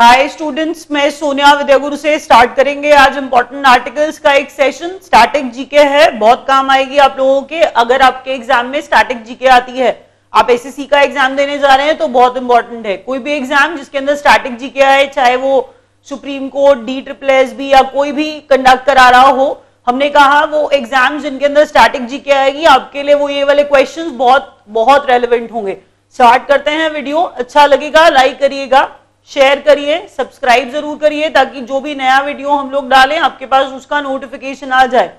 Hi students, मैं सोनिया विद्यागुरु से start करेंगे आज इंपॉर्टेंट आर्टिकल्स का एक सेशन। स्टैटिक जीके है, बहुत काम आएगी आप लोगों के। अगर आपके एग्जाम में स्टैटिक जीके आती है, आप एसएससी का एग्जाम देने जा रहे हैं तो बहुत इंपॉर्टेंट है। कोई भी एग्जाम जिसके अंदर स्टैटिक जीके आए, चाहे वो सुप्रीम कोर्ट, DSSB या कोई भी कंडक्ट करा रहा हो, हमने कहा वो एग्जाम जिनके अंदर स्टैटिक जीके आएगी आपके लिए वो ये वाले क्वेश्चंस बहुत बहुत रेलेवेंट होंगे। स्टार्ट करते हैं वीडियो। अच्छा लगेगा लाइक करिएगा, शेयर करिए, सब्सक्राइब जरूर करिए ताकि जो भी नया वीडियो हम लोग डालें आपके पास उसका नोटिफिकेशन आ जाए।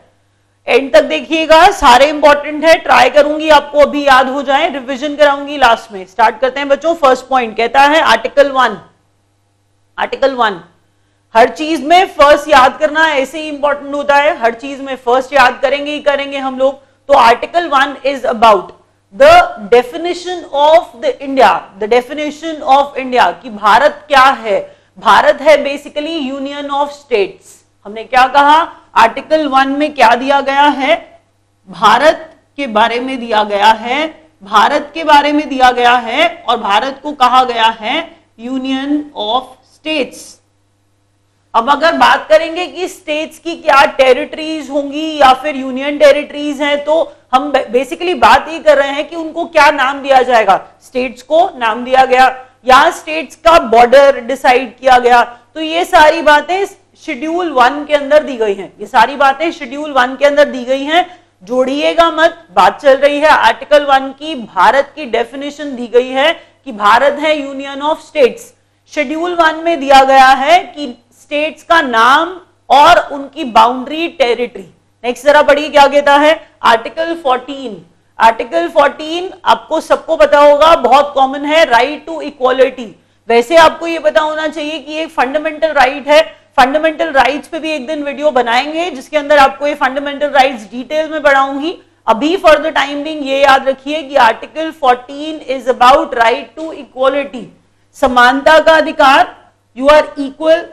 एंड तक देखिएगा, सारे इंपॉर्टेंट है। ट्राई करूंगी आपको अभी याद हो जाए, रिवीजन कराऊंगी लास्ट में। स्टार्ट करते हैं बच्चों। फर्स्ट पॉइंट कहता है आर्टिकल 1। आर्टिकल 1, हर चीज में फर्स्ट याद करना ऐसे ही इंपॉर्टेंट होता है। हर चीज में फर्स्ट याद करेंगे ही करेंगे हम लोग। तो article 1 is about the definition of the India. The definition of India कि भारत क्या है। भारत है बेसिकली यूनियन ऑफ स्टेट्स। हमने क्या कहा, आर्टिकल 1 में क्या दिया गया है, भारत के बारे में दिया गया है। भारत के बारे में दिया गया है और भारत को कहा गया है यूनियन ऑफ स्टेट्स। अब अगर बात करेंगे कि स्टेट्स की क्या टेरिटरीज होंगी या फिर यूनियन टेरिटरीज हैं, तो हम बेसिकली बात ये कर रहे हैं कि उनको क्या नाम दिया जाएगा। स्टेट्स को नाम दिया गया या स्टेट्स का बॉर्डर डिसाइड किया गया। तो ये सारी बातें शेड्यूल 1 के अंदर दी गई हैं। ये सारी बातें शेड्यूल 1 के अंदर दी गई हैं। जोड़िएगा मत, बात चल रही है आर्टिकल 1 की। भारत की डेफिनेशन दी गई है कि भारत है यूनियन ऑफ स्टेट्स। शेड्यूल 1 में दिया गया है कि स्टेट्स का नाम और उनकी बाउंड्री, टेरिटरी। नेक्स्ट जरा पढ़िए क्या कहता है आर्टिकल 14। आर्टिकल 14 आपको सबको पता होगा, बहुत कॉमन है, राइट टू इक्वालिटी। वैसे आपको ये पता होना चाहिए कि ये फंडामेंटल राइट है। फंडामेंटल राइट्स पे भी एक दिन वीडियो बनाएंगे जिसके अंदर आपको ये फंडामेंटल राइट्स डिटेल में पढ़ाऊंगी। अभी फॉर द टाइम बिंग ये याद रखिए कि article 14 is about right to equality, समानता का अधिकार। You are equal,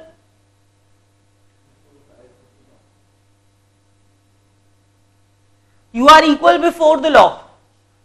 you are equal before the law.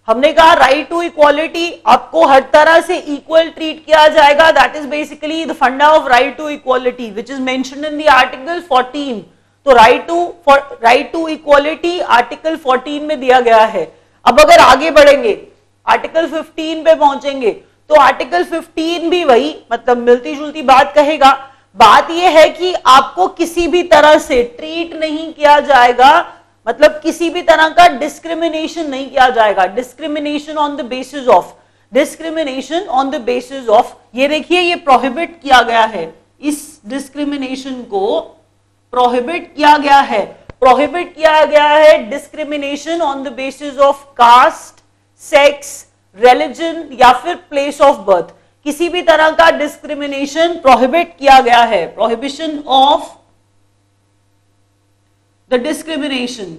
हमने कहा राइट टू इक्वालिटी, आपको हर तरह से इक्वल ट्रीट किया जाएगा। That is basically the funda of right to equality which is mentioned in the article 14। तो राइट टू इक्वालिटी आर्टिकल 14 में दिया गया है। अब अगर आगे बढ़ेंगे आर्टिकल 15 पे पहुंचेंगे तो आर्टिकल 15 भी वही, मतलब मिलती जुलती बात कहेगा। बात यह है कि आपको किसी भी तरह से ट्रीट नहीं किया जाएगा, मतलब किसी भी तरह का डिस्क्रिमिनेशन नहीं किया जाएगा। Discrimination on the basis of, discrimination on the basis of, ये देखिए ये प्रोहिबिट किया गया है। इस डिस्क्रिमिनेशन को प्रोहिबिट किया गया है। प्रोहिबिट किया गया है discrimination on the basis of caste, sex, religion या फिर प्लेस ऑफ बर्थ। किसी भी तरह का डिस्क्रिमिनेशन प्रोहिबिट किया गया है। Prohibition of the discrimination.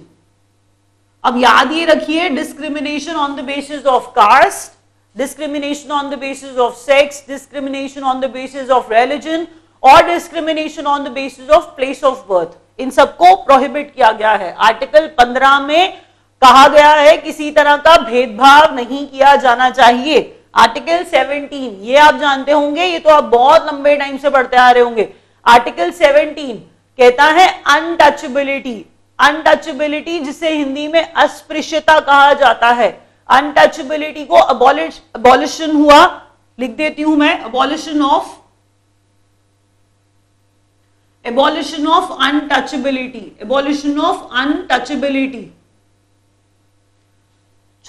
अब याद ये रखिए, discrimination on the basis of caste, discrimination on the basis of sex, discrimination on the basis of religion और discrimination on the basis of place of birth, इन सबको प्रोहिबिट किया गया है। आर्टिकल 15 में कहा गया है किसी तरह का भेदभाव नहीं किया जाना चाहिए। आर्टिकल 17 ये आप जानते होंगे, ये तो आप बहुत लंबे टाइम से पढ़ते आ रहे होंगे। आर्टिकल 17 कहता है अनटचेबिलिटी। अनटचेबिलिटी जिसे हिंदी में अस्पृश्यता कहा जाता है। अनटचेबिलिटी को अबॉलिशन हुआ, लिख देती हूं मैं, abolition of untouchability. Abolition of untouchability.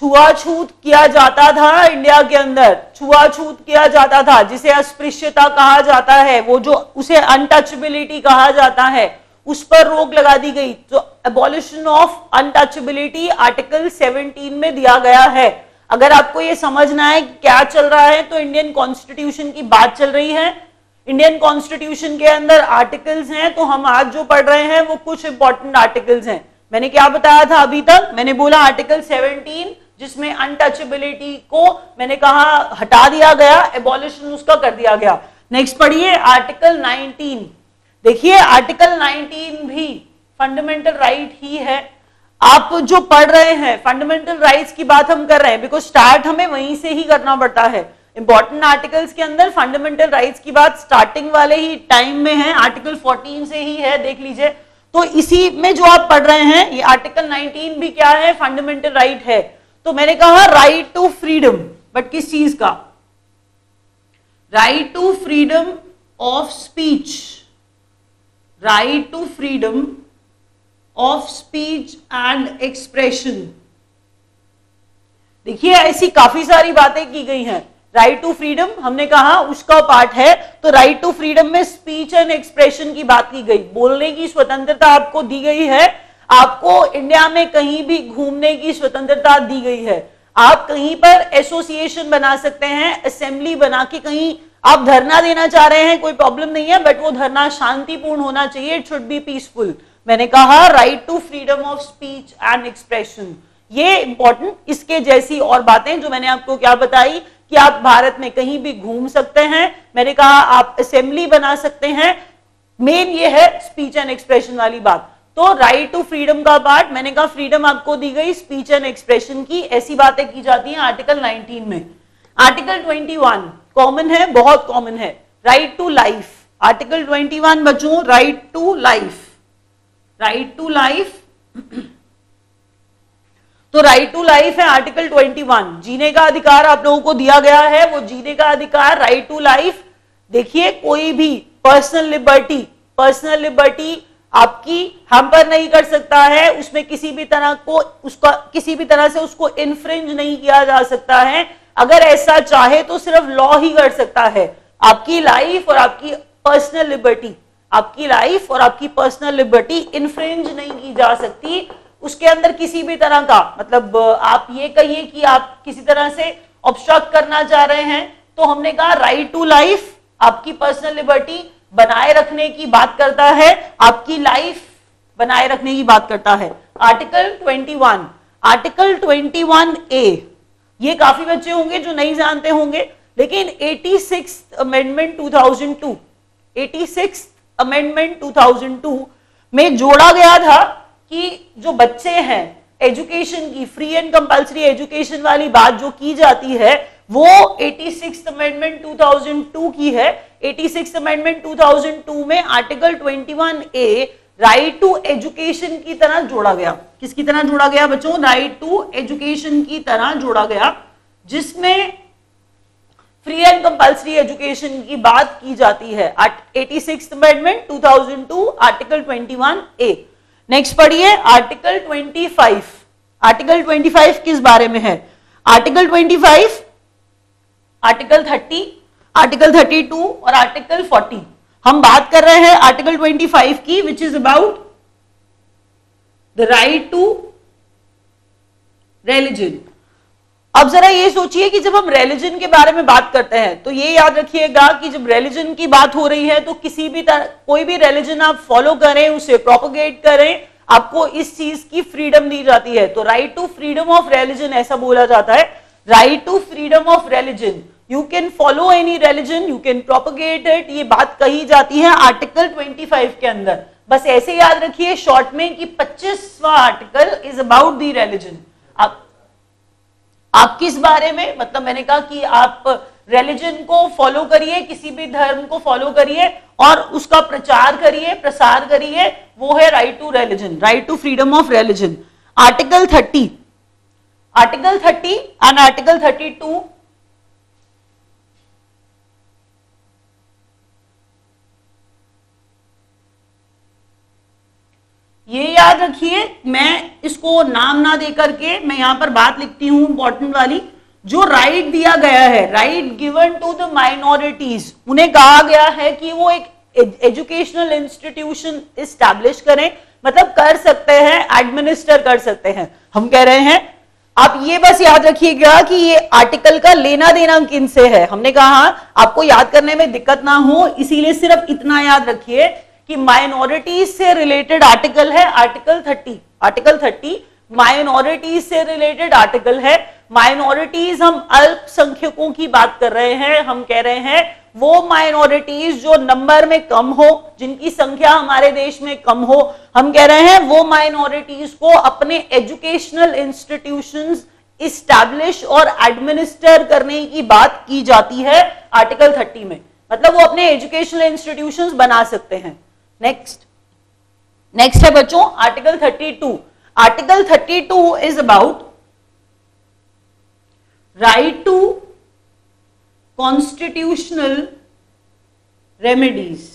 छुआछूत किया जाता था इंडिया के अंदर, छुआछूत किया जाता था जिसे अस्पृश्यता कहा जाता है, वो जो उसे अनटचेबिलिटी कहा जाता है, उस पर रोक लगा दी गई। तो एबॉलिशन ऑफ अनटचेबिलिटी आर्टिकल 17 में दिया गया है। अगर आपको ये समझना है कि क्या चल रहा है तो इंडियन कॉन्स्टिट्यूशन की बात चल रही है। इंडियन कॉन्स्टिट्यूशन के अंदर आर्टिकल्स हैं, तो हम आज जो पढ़ रहे हैं वो कुछ इंपॉर्टेंट आर्टिकल्स हैं। मैंने क्या बताया था अभी तक, मैंने बोला आर्टिकल 17 जिसमें अनटचेबिलिटी को मैंने कहा हटा दिया गया, एबॉलिशन उसका कर दिया गया। नेक्स्ट पढ़िए आर्टिकल 19। देखिए आर्टिकल 19 भी फंडामेंटल राइट ही है। आप जो पढ़ रहे हैं फंडामेंटल राइट्स की बात हम कर रहे हैं, बिकॉज स्टार्ट हमें वहीं से ही करना पड़ता है। इंपॉर्टेंट आर्टिकल्स के अंदर फंडामेंटल राइट्स की बात स्टार्टिंग वाले ही टाइम में है, आर्टिकल 14 से ही है, देख लीजिए। तो इसी में जो आप पढ़ रहे हैं ये आर्टिकल 19 भी क्या है, फंडामेंटल राइट है। तो मैंने कहा राइट टू फ्रीडम, बट किस चीज का, right to freedom of speech, right to freedom of speech and expression. देखिए ऐसी काफी सारी बातें की गई हैं। राइट टू फ्रीडम हमने कहा उसका पार्ट है, तो राइट टू फ्रीडम में स्पीच एंड एक्सप्रेशन की बात की गई, बोलने की स्वतंत्रता आपको दी गई है, आपको इंडिया में कहीं भी घूमने की स्वतंत्रता दी गई है, आप कहीं पर एसोसिएशन बना सकते हैं, असेंबली बना के कहीं आप धरना देना चाह रहे हैं, कोई प्रॉब्लम नहीं है, बट वो धरना शांतिपूर्ण होना चाहिए, इट शुड बी पीसफुल। मैंने कहा right to freedom of speech and expression, ये इंपॉर्टेंट। इसके जैसी और बातें जो मैंने आपको क्या बताई कि आप भारत में कहीं भी घूम सकते हैं, मैंने कहा आप असेंबली बना सकते हैं, मेन ये है स्पीच एंड एक्सप्रेशन वाली बात। तो राइट टू फ्रीडम का पार्ट, मैंने कहा फ्रीडम आपको दी गई स्पीच एंड एक्सप्रेशन की, ऐसी बातें की जाती हैं आर्टिकल 19 में। आर्टिकल 21 कॉमन है, बहुत कॉमन है, राइट टू लाइफ। आर्टिकल 21 बच्चों right to life, right to life, तो राइट टू लाइफ है आर्टिकल 21, जीने का अधिकार आप लोगों को दिया गया है, वो जीने का अधिकार, राइट टू लाइफ। देखिए कोई भी पर्सनल लिबर्टी आपकी हैम्पर नहीं कर सकता है, उसमें किसी भी तरह से उसको इन्फ्रिंज नहीं किया जा सकता है। अगर ऐसा चाहे तो सिर्फ लॉ ही कर सकता है। आपकी लाइफ और आपकी पर्सनल लिबर्टी, आपकी लाइफ और आपकी पर्सनल लिबर्टी इन्फ्रिंज नहीं की जा सकती, उसके अंदर किसी भी तरह का, मतलब आप ये कहिए कि आप किसी तरह से ऑब्स्ट्रक्ट करना चाह रहे हैं, तो हमने कहा राइट टू लाइफ आपकी पर्सनल लिबर्टी बनाए रखने की बात करता है, आपकी लाइफ बनाए रखने की बात करता है। आर्टिकल 21, आर्टिकल 21A, ये काफी बच्चे होंगे जो नहीं जानते होंगे, लेकिन 86th अमेंडमेंट 2002, 86th अमेंडमेंट 2002 में जोड़ा गया था कि जो बच्चे हैं एजुकेशन की, फ्री एंड कंपल्सरी एजुकेशन वाली बात जो की जाती है वो 86th अमेंडमेंट 2002 की है। 86th अमेंडमेंट 2002 में article 21A right to education की तरह जोड़ा गया। किसकी तरह जोड़ा गया बच्चों? राइट टू एजुकेशन की तरह जोड़ा गया, जिसमें फ्री एंड कंपल्सरी एजुकेशन की बात की जाती है। 86th amendment 2002 article 21A। Next पढ़िए आर्टिकल 25। आर्टिकल 25 किस बारे में है? आर्टिकल 25, आर्टिकल 30, आर्टिकल 32 और आर्टिकल 40। हम बात कर रहे हैं आर्टिकल 25 की, which is about the right to religion. अब जरा ये सोचिए कि जब हम रिलीजन के बारे में बात करते हैं तो ये याद रखिएगा कि जब रिलीजन की बात हो रही है तो किसी भी कोई भी रिलीजन आप फॉलो करें, उसे प्रोपोगेट करें, आपको इस चीज की फ्रीडम दी जाती है। तो right to freedom of religion ऐसा बोला जाता है, right to freedom of religion. You can follow any religion, you can propagate it, ये बात कही जाती है आर्टिकल 25 के अंदर। बस ऐसे याद रखिए शॉर्ट में कि 25वां article is about the religion. आप किस बारे में, मतलब मैंने कहा कि आप रिलीजन को फॉलो करिए, किसी भी धर्म को फॉलो करिए और उसका प्रचार करिए, प्रसार करिए, वो है right to religion, right to freedom of religion. Article 30, article 30 and article 32 ये याद रखिए, मैं इसको नाम ना दे करके मैं यहां पर बात लिखती हूं इंपॉर्टेंट वाली। जो राइट दिया गया है, right given to the minorities, उन्हें कहा गया है कि वो एक एजुकेशनल इंस्टीट्यूशन एस्टैब्लिश करें, मतलब कर सकते हैं, एडमिनिस्टर कर सकते हैं। हम कह रहे हैं आप ये बस याद रखिएगा कि ये आर्टिकल का लेना देना किन से है। हमने कहा आपको याद करने में दिक्कत ना हो, इसीलिए सिर्फ इतना याद रखिए कि माइनॉरिटीज से रिलेटेड आर्टिकल है आर्टिकल 30। आर्टिकल 30 माइनॉरिटीज से रिलेटेड आर्टिकल है। माइनॉरिटीज, हम अल्पसंख्यकों की बात कर रहे हैं। हम कह रहे हैं वो माइनॉरिटीज जो नंबर में कम हो, जिनकी संख्या हमारे देश में कम हो, हम कह रहे हैं वो माइनॉरिटीज को अपने एजुकेशनल इंस्टीट्यूशंस इस्टैब्लिश और एडमिनिस्टर करने की बात की जाती है आर्टिकल 30 में, मतलब वो अपने एजुकेशनल इंस्टीट्यूशंस बना सकते हैं। नेक्स्ट है बच्चों article 32। Article 32 is about right to constitutional remedies.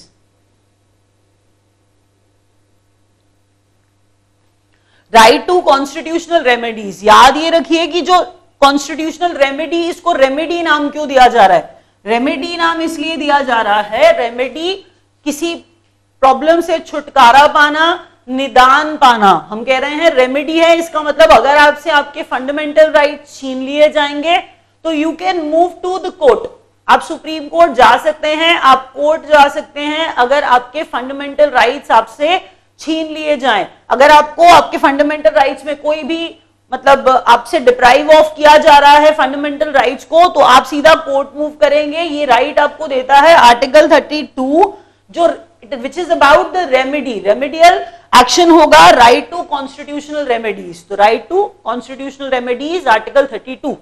Right to constitutional remedies, याद ये रखिए कि जो कॉन्स्टिट्यूशनल रेमेडी, इसको रेमेडी नाम क्यों दिया जा रहा है? रेमेडी नाम इसलिए दिया जा रहा है, रेमेडी किसी प्रॉब्लम से छुटकारा पाना, निदान पाना, हम कह रहे हैं रेमेडी है। इसका मतलब अगर आपसे आपके फंडामेंटल राइट छीन लिए जाएंगे तो you can move to the court, आप सुप्रीम कोर्ट जा सकते हैं, आप कोर्ट जा सकते हैं अगर आपके फंडामेंटल राइट्स आपसे छीन लिए जाएं। अगर आपको आपके फंडामेंटल राइट्स में कोई भी मतलब आपसे डिप्राइव ऑफ किया जा रहा है फंडामेंटल राइट्स को, तो आप सीधा कोर्ट मूव करेंगे। ये राइट आपको देता है आर्टिकल 32, जो which is about the remedy, remedial action होगा, राइट टू कॉन्स्टिट्यूशनल रेमेडीज। तो right to constitutional remedies article 32।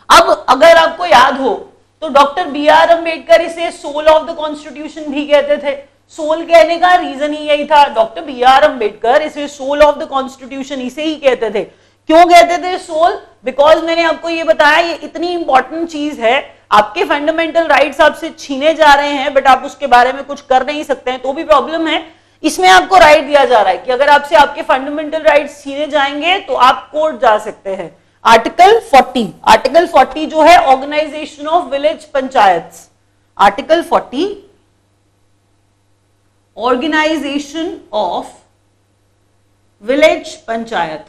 अब अगर आपको याद हो तो डॉक्टर बी.आर. अंबेडकर इसे सोल ऑफ द कॉन्स्टिट्यूशन भी कहते थे। सोल कहने का रीजन ही यही था, डॉक्टर बी.आर. अंबेडकर इसे सोल ऑफ द कॉन्स्टिट्यूशन इसे ही कहते थे। क्यों कहते थे सोल? बिकॉज मैंने आपको ये बताया ये इतनी इंपॉर्टेंट चीज है, आपके फंडामेंटल राइट्स आपसे छीने जा रहे हैं बट आप उसके बारे में कुछ कर नहीं सकते हैं तो भी प्रॉब्लम है। इसमें आपको राइट दिया जा रहा है कि अगर आपसे आपके फंडामेंटल राइट्स छीने जाएंगे तो आप कोर्ट जा सकते हैं। आर्टिकल 40, आर्टिकल 40 जो है organisation of village panchayat, article 40 organisation of village panchayat.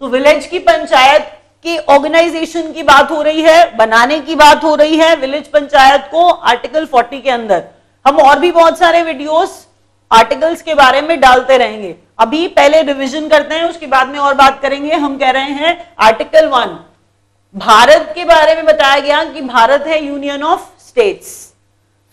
तो विलेज की पंचायत की ऑर्गेनाइजेशन की बात हो रही है, बनाने की बात हो रही है विलेज पंचायत को आर्टिकल 40 के अंदर। हम और भी बहुत सारे वीडियोस आर्टिकल्स के बारे में डालते रहेंगे, अभी पहले रिवीजन करते हैं उसके बाद में और बात करेंगे। हम कह रहे हैं आर्टिकल 1 भारत के बारे में बताया गया कि भारत है यूनियन ऑफ स्टेट्स।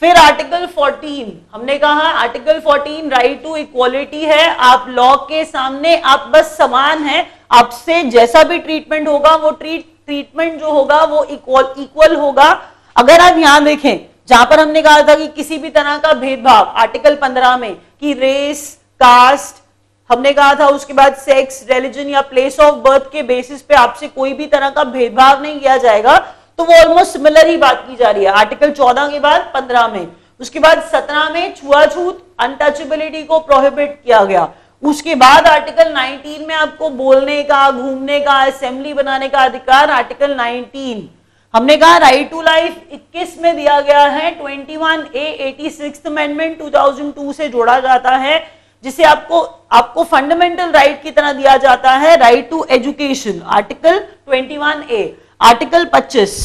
फिर आर्टिकल 14 हमने कहा आर्टिकल 14 राइट टू इक्वालिटी है, आप लॉ के सामने आप बस समान हैं, आपसे जैसा भी ट्रीटमेंट होगा वो ट्रीटमेंट जो होगा वो इक्वल होगा। अगर आप यहां देखें जहां पर हमने कहा था कि किसी भी तरह का भेदभाव आर्टिकल 15 में कि रेस, कास्ट, हमने कहा था उसके बाद सेक्स, रिलीजन या प्लेस ऑफ बर्थ के बेसिस पे आपसे कोई भी तरह का भेदभाव नहीं किया जाएगा, तो वो ऑलमोस्ट सिमिलर ही बात की जा रही है आर्टिकल 14 के बाद 15 में। उसके बाद 17 में छुआछूत, अनटचेबिलिटी को प्रोहिबिट किया गया। उसके बाद आर्टिकल 19 में आपको बोलने का, घूमने का, असेंबली बनाने का अधिकार, आर्टिकल 19। हमने कहा राइट टू लाइफ 21 में दिया गया है, 21A 86th अमेंडमेंट 2002 से जोड़ा जाता है, जिसे आपको फंडामेंटल राइट की तरह दिया जाता है right to education, article 21A। Article 25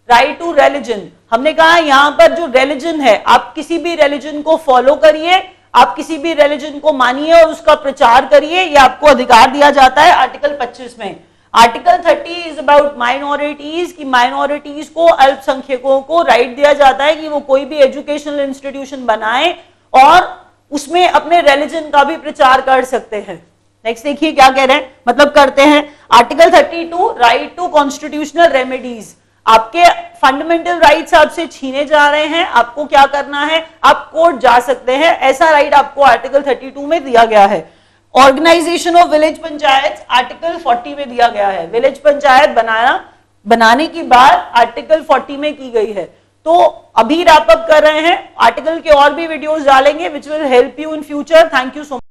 right to religion, हमने कहा यहां पर जो रिलीजन है आप किसी भी रिलीजन को फॉलो करिए, आप किसी भी रिलीजन को मानिए और उसका प्रचार करिए, ये आपको अधिकार दिया जाता है आर्टिकल 25 में। आर्टिकल 30 इज अबाउट माइनॉरिटीज, कि माइनॉरिटीज को, अल्पसंख्यकों को राइट दिया जाता है कि वो कोई भी एजुकेशनल इंस्टीट्यूशन बनाए और उसमें अपने रिलीजन का भी प्रचार कर सकते हैं। नेक्स्ट देखिए क्या कह रहे हैं, मतलब करते हैं। Article 32 right to constitutional remedies, आपके फंडामेंटल राइट्स आपसे छीने जा रहे हैं, आपको क्या करना है, आप कोर्ट जा सकते हैं, ऐसा राइट आपको आर्टिकल 32 में दिया गया है। Organisation of village panchayat article 40 में दिया गया है, विलेज पंचायत बनाने की बात आर्टिकल 40 में की गई है। तो अभी रैप अप कर रहे हैं, आर्टिकल के और भी वीडियोस डालेंगे which will help you in future. Thank you so much.